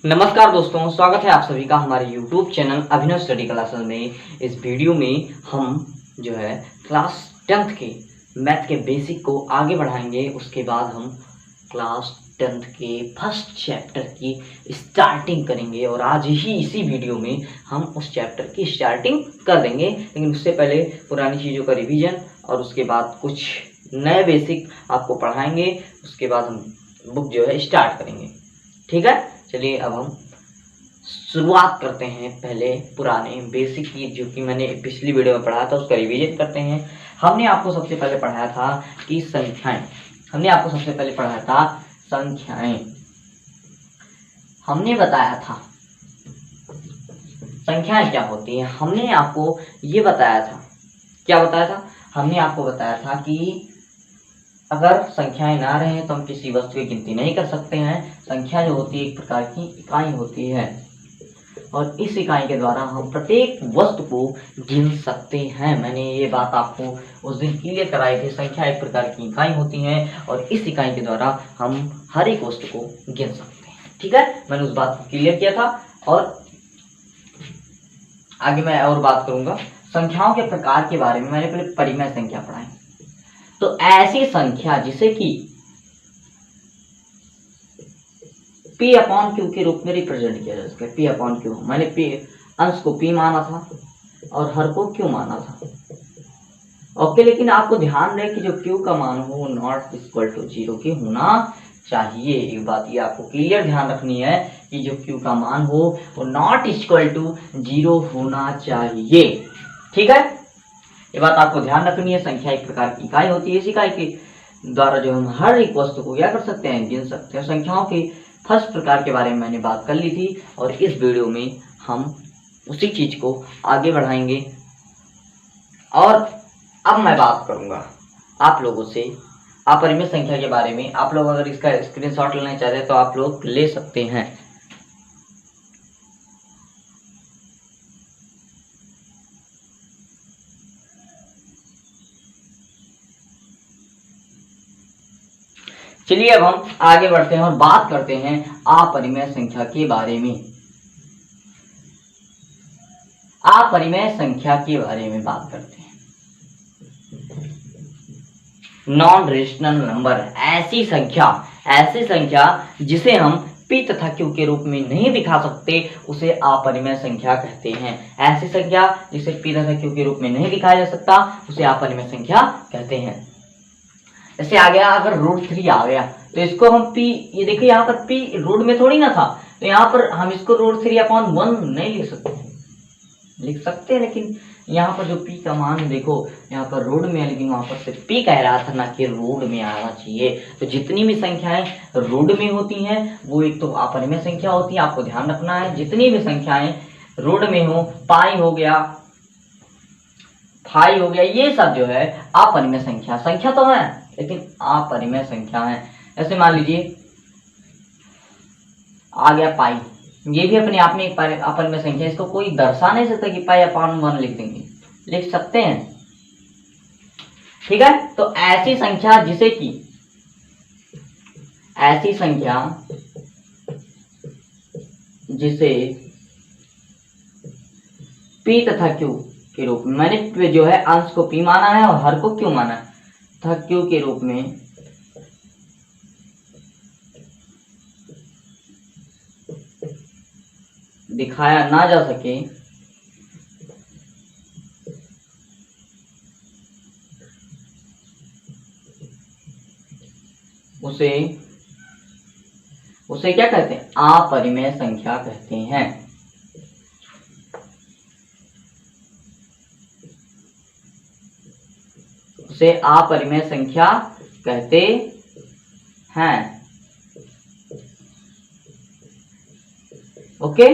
नमस्कार दोस्तों, स्वागत है आप सभी का हमारे YouTube चैनल अभिनव स्टडी क्लासेस में। इस वीडियो में हम जो है क्लास 10th के मैथ के बेसिक को आगे बढ़ाएंगे। उसके बाद हम क्लास 10th के फर्स्ट चैप्टर की स्टार्टिंग करेंगे और आज ही इसी वीडियो में हम उस चैप्टर की स्टार्टिंग कर देंगे। लेकिन उससे पहले पुरानी चीज़ों का रिवीजन और उसके बाद कुछ नए बेसिक आपको पढ़ाएंगे। उसके बाद हम बुक जो है स्टार्ट करेंगे। ठीक है, चलिए अब हम शुरुआत करते हैं पहले पुराने बेसिक की, जो कि मैंने पिछली वीडियो में पढ़ाया था, उसका रिवीजन करते हैं। हमने आपको सबसे पहले पढ़ाया था कि संख्याएं। हमने बताया था संख्याएं क्या होती हैं। हमने आपको ये बताया था, क्या बताया था? हमने आपको बताया था कि अगर संख्याएं ना रहें तो हम किसी वस्तु की गिनती नहीं कर सकते हैं। संख्या जो होती है एक प्रकार की इकाई होती है और इस इकाई के द्वारा हम प्रत्येक वस्तु को गिन सकते हैं। मैंने ये बात आपको उस दिन क्लियर कराई थी। संख्या एक प्रकार की इकाई होती है और इस इकाई के द्वारा हम हर एक वस्तु को गिन सकते हैं। ठीक है, मैंने उस बात को क्लियर किया था और आगे मैं और बात करूंगा। संख्याओं के प्रकार के बारे में मैंने पहले परिमेय संख्या पढ़ाई। तो ऐसी संख्या जिसे कि P अपॉन Q के रूप में रिप्रेजेंट किया जा सकता है। P अपॉन Q, मैंने P अंश को P माना था और हर को Q माना था। ओके, लेकिन आपको ध्यान रहे कि जो Q का मान हो वो नॉट इक्वल टू 0 के होना चाहिए। एक बात ये आपको क्लियर ध्यान रखनी है कि जो Q का मान हो वो नॉट इक्वल टू 0 होना चाहिए। ठीक है, ये बात आपको ध्यान रखनी है। संख्या एक प्रकार की इकाई होती है। इस इकाई के द्वारा जो हम हर एक वस्तु को क्या कर सकते हैं, गिन सकते हैं। संख्याओं के फर्स्ट प्रकार के बारे में मैंने बात कर ली थी और इस वीडियो में हम उसी चीज को आगे बढ़ाएंगे। और अब मैं बात करूंगा आप लोगों से अपरिमेय संख्या के बारे में। आप लोग अगर इसका स्क्रीनशॉट लेना चाहते हैं तो आप लोग ले सकते हैं। चलिए अब हम आगे बढ़ते हैं और बात करते हैं अपरिमेय संख्या के बारे में। अपरिमेय संख्या के बारे में बात करते हैं। नॉन रेशनल नंबर, ऐसी संख्या जिसे हम P तथा Q के रूप में नहीं दिखा सकते, उसे अपरिमेय संख्या कहते हैं। ऐसी संख्या जिसे P तथा Q के रूप में नहीं दिखाया जा सकता, उसे अपरिमेय संख्या कहते हैं। जैसे आ गया, अगर √3 आ गया तो इसको हम P, ये देखिए यहाँ पर P रूट में थोड़ी ना था, तो यहाँ पर हम इसको √3/1 नहीं लिख सकते हैं। लेकिन यहाँ पर जो P का मान देखो, यहाँ पर रूट में है लेकिन वहां पर से P कह रहा था ना कि रूट में आना चाहिए। तो जितनी भी संख्याएं रूट में होती हैं वो एक तो अपरिमेय संख्या होती है। आपको ध्यान रखना है, जितनी भी संख्याएं रूट में हो, पाई हो गया, फाई हो गया, ये सब जो है अपरिमेय संख्या तो है लेकिन अपरिमेय संख्या है। ऐसे मान लीजिए आ गया पाई, ये भी अपने आप में एक अपरिमेय संख्या। इसको कोई दर्शा नहीं सकता कि पाई अपॉन 1 लिख देंगे, लिख सकते हैं। ठीक है, तो ऐसी संख्या जिसे P तथा Q के रूप में, मैंने जो है अंश को P माना है और हर को Q माना है, तथा Q के रूप में दिखाया ना जा सके, उसे क्या कहते हैं? अपरिमेय संख्या कहते हैं। उसे अपरिमेय संख्या कहते हैं। ओके,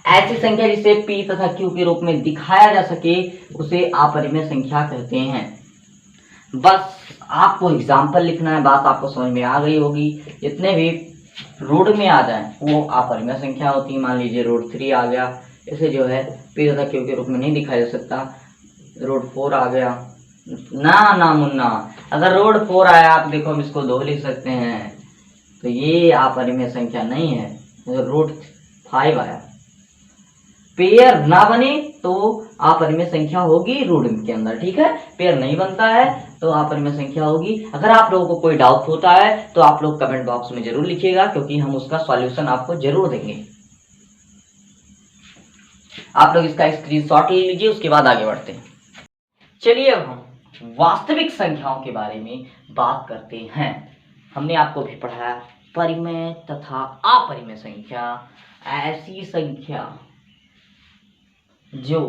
ऐसी संख्या जिसे P तथा Q के रूप में दिखाया जा सके उसे अपरिमेय संख्या कहते हैं। बस आपको एग्जाम्पल लिखना है, बात आपको समझ में आ गई होगी। जितने भी रूट में आ जाए वो अपरिमेय संख्या होती है। मान लीजिए √3 आ गया, इसे जो है P तथा Q के रूप में नहीं दिखाया जा सकता। √4 आ गया, ना मुन्ना, अगर √4 आया आप देखो हम इसको 2 लिख सकते हैं, तो ये अपरिमेय संख्या नहीं है, रूट 5 आया। पेयर ना बने तो अपरिमेय संख्या होगी रूट के अंदर, ठीक है। पेयर नहीं बनता है तो अपरिमेय संख्या होगी। अगर आप लोगों को कोई डाउट होता है तो आप लोग कमेंट बॉक्स में जरूर लिखिएगा, क्योंकि हम उसका सॉल्यूशन आपको जरूर देंगे। आप लोग इसका स्क्रीनशॉट ले लीजिए, उसके बाद आगे बढ़ते हैं। चलिए अब हम वास्तविक संख्याओं के बारे में बात करते हैं। हमने आपको भी पढ़ाया परिमेय तथा अपरिमेय संख्या, ऐसी संख्या जो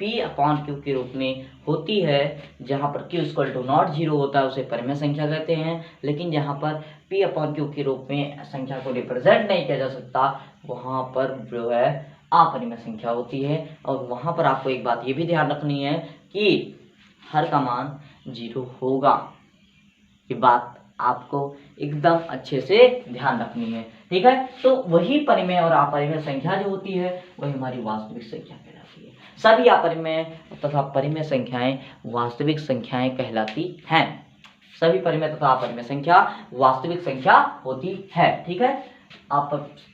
P/Q के रूप में होती है, जहां पर Q = नॉट 0 होता है उसे परिमेय संख्या कहते हैं। लेकिन जहां पर P/Q के रूप में संख्या को रिप्रेजेंट नहीं किया जा सकता, वहां पर जो है अपरिमेय संख्या होती है। और वहां पर आपको एक बात ये भी ध्यान रखनी है कि हर का मान 0 होगा। ये बात आपको एकदम अच्छे से ध्यान रखनी है, ठीक है। तो वही परिमेय और अपरिमेय संख्या जो होती है वही हमारी वास्तविक संख्या कहलाती है। सभी अपरिमेय तथा परिमेय संख्याएं वास्तविक संख्याएं कहलाती हैं। सभी परिमेय तथा अपरिमेय संख्या वास्तविक संख्या होती है, ठीक है। आप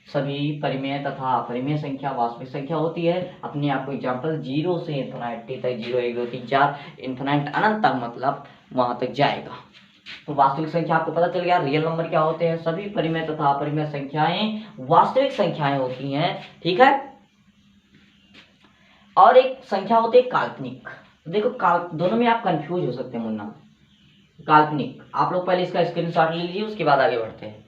सभी परिमेय तथा अपरिमेय संख्या वास्तविक संख्या होती है। अपने आपको एग्जाम्पल 0 से इन्फिनिटी तक, 0 1 2 3 4 इन्फिनिट अनंत तक, मतलब वहां तक जाएगा। तो वास्तविक संख्या आपको पता चल गया, रियल नंबर क्या होते हैं। सभी परिमेय तथा अपरिमेय संख्याएं वास्तविक संख्याएं होती हैं, ठीक है। और एक संख्या होती है काल्पनिक। देखो दोनों में आप कंफ्यूज हो सकते हैं मुन्ना। काल्पनिक, आप लोग पहले इसका स्क्रीनशॉट ले लीजिए, उसके बाद आगे बढ़ते हैं।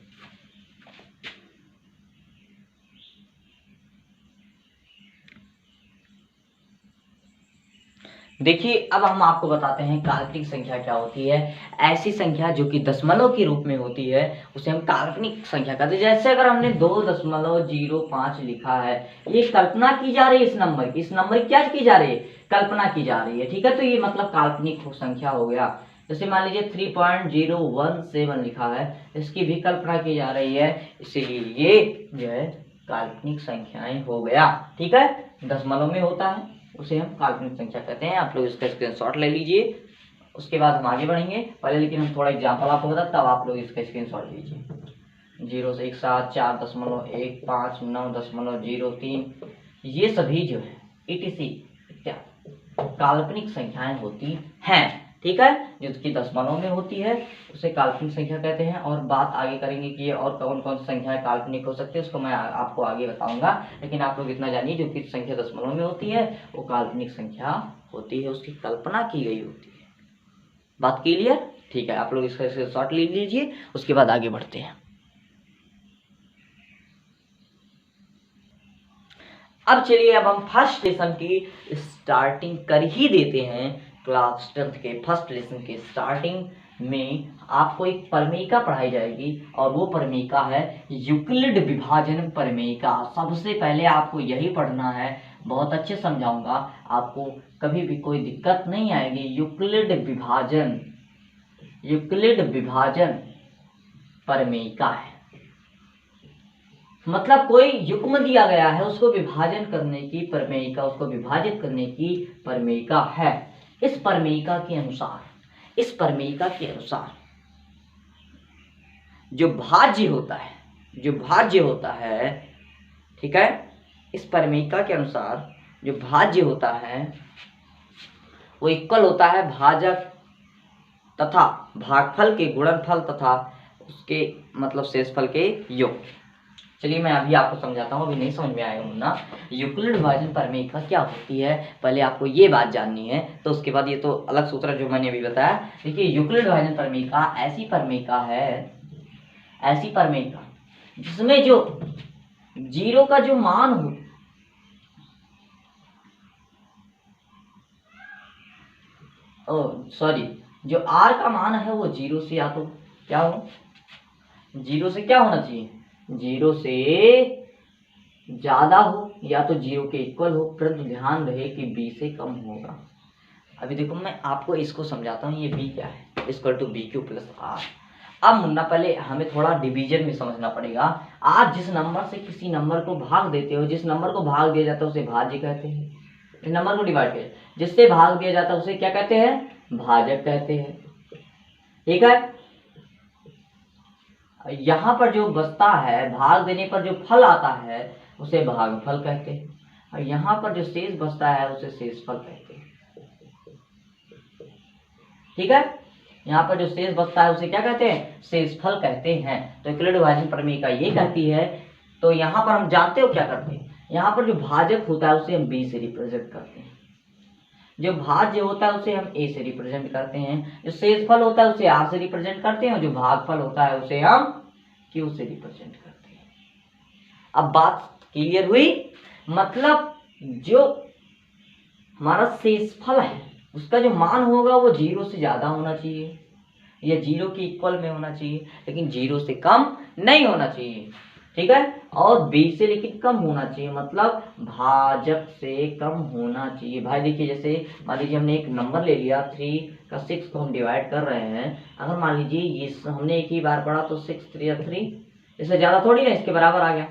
देखिए अब हम आपको बताते हैं काल्पनिक संख्या क्या होती है। ऐसी संख्या जो कि दशमलव के रूप में होती है उसे हम काल्पनिक संख्या कहते हैं। जैसे अगर हमने 2.05 लिखा है, ये कल्पना की जा रही है इस नंबर की। इस नंबर की क्या की जा रही है? कल्पना की जा रही है, ठीक है। तो ये मतलब काल्पनिक संख्या हो गया। जैसे मान लीजिए 3.017 लिखा है, इसकी भी कल्पना की जा रही है, इसीलिए ये जो है काल्पनिक संख्याएं हो गया, ठीक है। दशमलव में होता है उसे हम काल्पनिक संख्या कहते हैं। आप लोग इसका स्क्रीनशॉट ले लीजिए, उसके बाद हम आगे बढ़ेंगे। पहले लेकिन हम थोड़ा एग्जाम्पल आपको बता, तब आप लोग इसका स्क्रीनशॉट लीजिए। 0 से 1 7 4.159.03, ये सभी जो है etc काल्पनिक संख्याएं होती हैं, ठीक है। जिसकी दशमलव में होती है उसे काल्पनिक संख्या कहते हैं। और बात आगे करेंगे कि और कौन कौन सी संख्याएं काल्पनिक हो सकती है, उसको मैं आपको आगे बताऊंगा। लेकिन आप लोग इतना जानिए, जो कि संख्या दशमलव में होती है वो काल्पनिक संख्या होती है, उसकी कल्पना की गई होती है। बात क्लियर? ठीक है, आप लोग इसका शॉर्ट ले लीजिए, उसके बाद आगे बढ़ते हैं। अब चलिए, अब हम फर्स्ट लेसन की स्टार्टिंग कर ही देते हैं। क्लास 10th के फर्स्ट लेसन के स्टार्टिंग में आपको एक प्रमेयिका पढ़ाई जाएगी, और वो प्रमेयिका है यूक्लिड विभाजन प्रमेयिका। सबसे पहले आपको यही पढ़ना है, बहुत अच्छे समझाऊंगा, आपको कभी भी कोई दिक्कत नहीं आएगी। यूक्लिड विभाजन प्रमेयिका है, मतलब कोई युग्म दिया गया है, उसको विभाजन करने की प्रमेयिका, उसको विभाजित करने की प्रमेयिका है। इस प्रमेयिका के अनुसार जो भाज्य होता है, ठीक है, इस प्रमेयिका के अनुसार जो भाज्य होता है वो इक्वल होता है भाजक तथा भागफल के गुणनफल तथा उसके मतलब शेषफल के योग। चलिए मैं अभी आपको समझाता हूँ, अभी नहीं समझ में आया ना। यूक्लिड विभाजन प्रमेयिका क्या होती है, पहले आपको ये बात जाननी है, तो उसके बाद ये तो अलग सूत्र जो मैंने अभी बताया। देखिए, यूक्लिड विभाजन प्रमेयिका ऐसी प्रमेयिका जिसमें जो 0 का जो मान हो, जो r का मान है वो 0 से या तो क्या हो, 0 से क्या होना चाहिए, 0 से ज्यादा हो या तो 0 के इक्वल हो, परंतु ध्यान रहे कि b से कम होगा। अभी देखो मैं आपको इसको समझाता हूँ, ये b क्या है, equal to BQ plus R। अब मुन्ना पहले हमें थोड़ा डिवीजन में समझना पड़ेगा। आप जिस नंबर से किसी नंबर को भाग देते हो, जिस नंबर को भाग दिया जाता है उसे भाज्य कहते हैं। इस नंबर को डिवाइड किया, जिससे भाग दिया जाता है उसे क्या कहते हैं, भाजक कहते हैं, ठीक है। यहाँ पर जो बचता है, भाग देने पर जो फल आता है उसे भागफल कहते हैं, और यहाँ पर जो शेष बचता है उसे शेषफल कहते हैं। ठीक है, यहाँ पर जो शेष बचता है उसे क्या कहते हैं? शेषफल कहते हैं। तो यूक्लिड विभाजन प्रमेय का ये कहती है। तो यहाँ पर हम जानते हो क्या करते हैं, यहाँ पर जो भाजक होता है उसे हम बी से रिप्रेजेंट करते हैं, जो भाज्य होता है उसे हम ए से रिप्रेजेंट करते हैं, जो शेषफल होता है उसे आर से रिप्रेजेंट करते हैं, और जो भागफल होता है उसे हम क्यू से रिप्रेजेंट करते हैं। अब बात क्लियर हुई? मतलब जो हमारा शेषफल है उसका जो मान होगा वो 0 से ज्यादा होना चाहिए या 0 के इक्वल में होना चाहिए, लेकिन 0 से कम नहीं होना चाहिए। ठीक है, और b से लेकिन कम होना चाहिए, मतलब भाजक से कम होना चाहिए। भाई देखिए, जैसे मान लीजिए हमने एक नंबर ले लिया 3 का 6 को हम डिवाइड कर रहे हैं। अगर मान लीजिए ये हमने एक ही बार पढ़ा तो 6 3 3, इससे ज्यादा थोड़ी ना, इसके बराबर आ गया।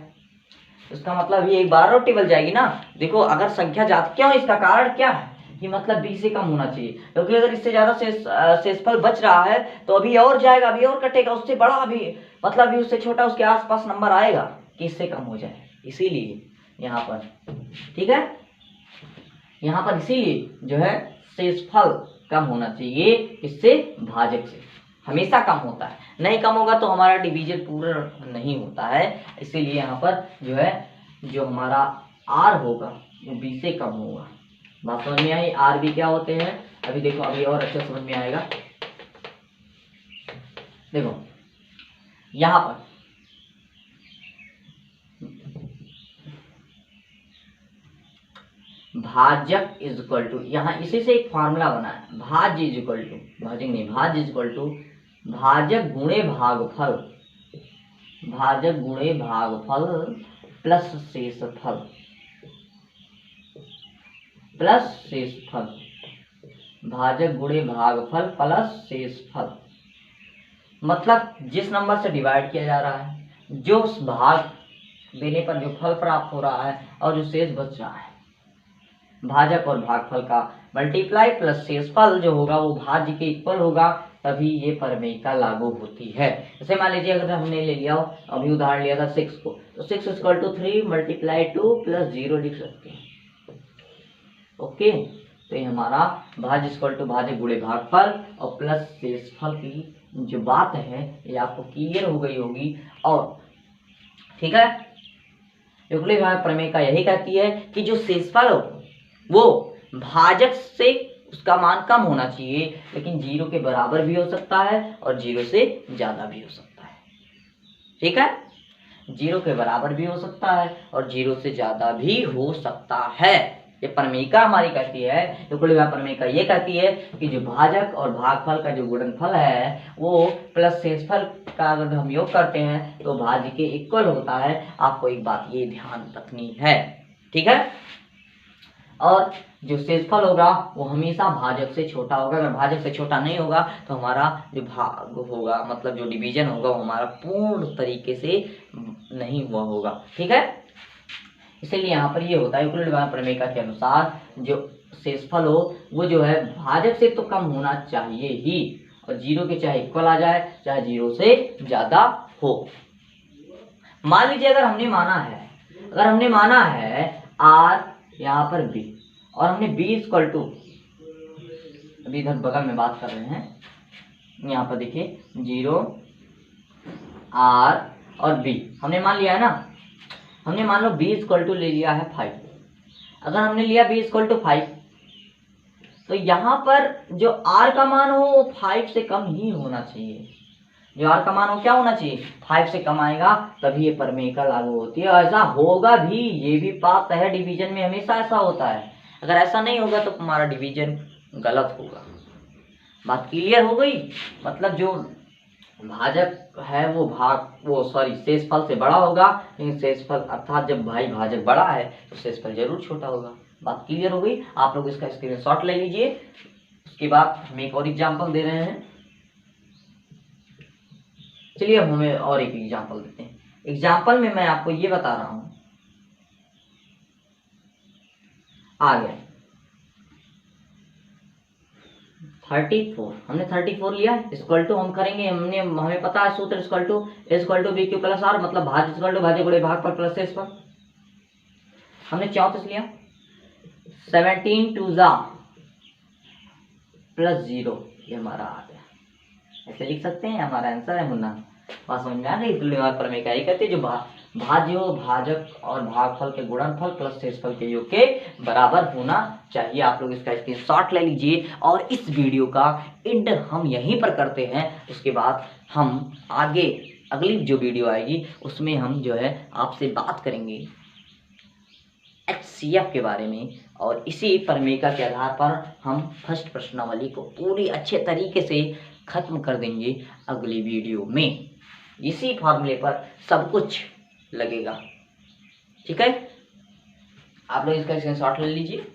इसका मतलब ये एक बार और टेबल जाएगी ना। देखो अगर संख्या ज्यादा, क्यों, इसका कारण क्या है कि मतलब b से कम होना चाहिए, क्योंकि अगर इससे ज्यादा शेषफल बच रहा है तो अभी और जाएगा, अभी और कटेगा, उससे बड़ा अभी मतलब अभी उससे छोटा उसके आसपास नंबर आएगा कि इससे कम हो जाए, इसीलिए यहाँ पर। ठीक है, यहाँ पर इसीलिए जो है शेषफल कम होना चाहिए, इससे भाजक से हमेशा कम होता है, नहीं कम होगा तो हमारा डिवीजन पूरा नहीं होता है। इसीलिए यहाँ पर जो है जो हमारा आर होगा वो बी से कम होगा। बात समझ में आई? आर बी क्या होते हैं, अभी देखो, अभी और अच्छा समझ में आएगा। देखो यहाँ पर भाजक इज इक्वल टू, यहाँ इसी से एक फॉर्मूला बना है, भाज्य इज इक्वल टू, भाजक नहीं, भाज्य इज इक्वल टू भाजक गुणे भागफल, भाजक गुणे भागफल प्लस शेषफल, प्लस शेषफल, भाजक गुणे भागफल प्लस शेषफल। मतलब जिस नंबर से डिवाइड किया जा रहा है, जो उस भाग देने पर जो फल प्राप्त हो रहा है और जो शेष बच रहा है, भाजक और भागफल का मल्टीप्लाई प्लस शेषफल जो होगा वो भाज्य के इक्वल होगा, तभी ये प्रमेयिका लागू होती है। जैसे मान लीजिए अगर हमने ले लिया, अभी उदाहरण लिया था 6 को, तो 6 इक्वल टू 3 मल्टीप्लाई 2 प्लस 0 लिख सकते हैं। ओके, तो ये हमारा भाज्य इक्वल टू भाजक गुणे भागफल और प्लस शेषफल की जो बात है ये आपको क्लियर हो गई होगी। और ठीक है, यूक्लिड विभाजन प्रमेय का यही कहती है कि जो शेषफल हो वो भाजक से उसका मान कम होना चाहिए, लेकिन 0 के बराबर भी हो सकता है और 0 से ज्यादा भी हो सकता है। ठीक है, 0 के बराबर भी हो सकता है और 0 से ज्यादा भी हो सकता है। ये प्रमेयिका हमारी कहती है, यूक्लिड विभाजन प्रमेयिका ये कहती है कि जो भाजक और भागफल का जो गुणनफल है वो प्लस शेषफल का अगर हम योग करते हैं तो भाज्य के इक्वल होता है। आपको एक बात ये ध्यान रखनी है। ठीक है, और जो शेषफल होगा वो हमेशा भाजक से छोटा होगा। अगर भाजक से छोटा नहीं होगा तो हमारा जो भाग होगा, मतलब जो डिवीजन होगा वो हमारा पूर्ण तरीके से नहीं हुआ होगा। ठीक है, इसीलिए यहाँ पर ये होता है यूक्लिड विभाजन प्रमेय के अनुसार जो शेषफल हो वो जो है भाजक से तो कम होना चाहिए ही, और 0 के चाहे इक्वल आ जाए चाहे 0 से ज्यादा हो। मान लीजिए अगर हमने माना है आर यहाँ पर बी, और हमने बी इक्वल टू, अभी इधर बगल में बात कर रहे हैं, यहाँ पर देखिए 0 आर और बी हमने मान लिया है ना। हमने मान लो बी इक्वल टू ले लिया है 5। अगर हमने लिया बी इक्वल टू 5 तो यहाँ पर जो आर का मान हो वो 5 से कम ही होना चाहिए। जो आर का मान हो क्या होना चाहिए, 5 से कम आएगा तभी ये प्रमेयिका लागू होती है। ऐसा होगा भी, ये भी बात है, डिवीजन में हमेशा ऐसा होता है। अगर ऐसा नहीं होगा तो हमारा डिवीजन गलत होगा। बात क्लियर हो गई? मतलब जो भाजक है वो शेषफल से बड़ा होगा, लेकिन शेषफल अर्थात जब भाई भाजक बड़ा है तो शेषफल जरूर छोटा होगा। बात क्लियर हो गई? आप लोग इसका स्क्रीनशॉट ले लीजिए। उसके बाद हम एक और एग्जांपल दे रहे हैं। चलिए अब हमें और एक एग्जांपल देते हैं। एग्जांपल में मैं आपको ये बता रहा हूं, आ गया 34, हमने 34 लिया इक्वल टू हम करेंगे, हमें पता है सूत्र equal to B Q plus R, मतलब भाज्य इक्वल टू भाज्य गुणे भाग पर प्लस से इस पर। हमने 34 लिया, 17 टू जा प्लस 0, ये हमारा आ गया। ऐसे लिख सकते हैं, हमारा आंसर है मुन्ना। बात समझ में आ गई। तुल्यवाद प्रमेय क्या कहते हैं, जो भाज्य हो भाजक और भागफल के गुणनफल प्लस शेषफल के योग के बराबर होना चाहिए। आप लोग इसका स्क्रीनशॉट ले लीजिए और इस वीडियो का एंड हम यहीं पर करते हैं। उसके बाद हम आगे अगली जो वीडियो आएगी उसमें हम जो है आपसे बात करेंगे HCF के बारे में, और इसी प्रमेयिका के आधार पर हम फर्स्ट प्रश्नावली को पूरी अच्छे तरीके से खत्म कर देंगे अगली वीडियो में। इसी फॉर्मूले पर सब कुछ लगेगा, ठीक है। आप लोग इसका स्क्रीनशॉट ले लीजिए।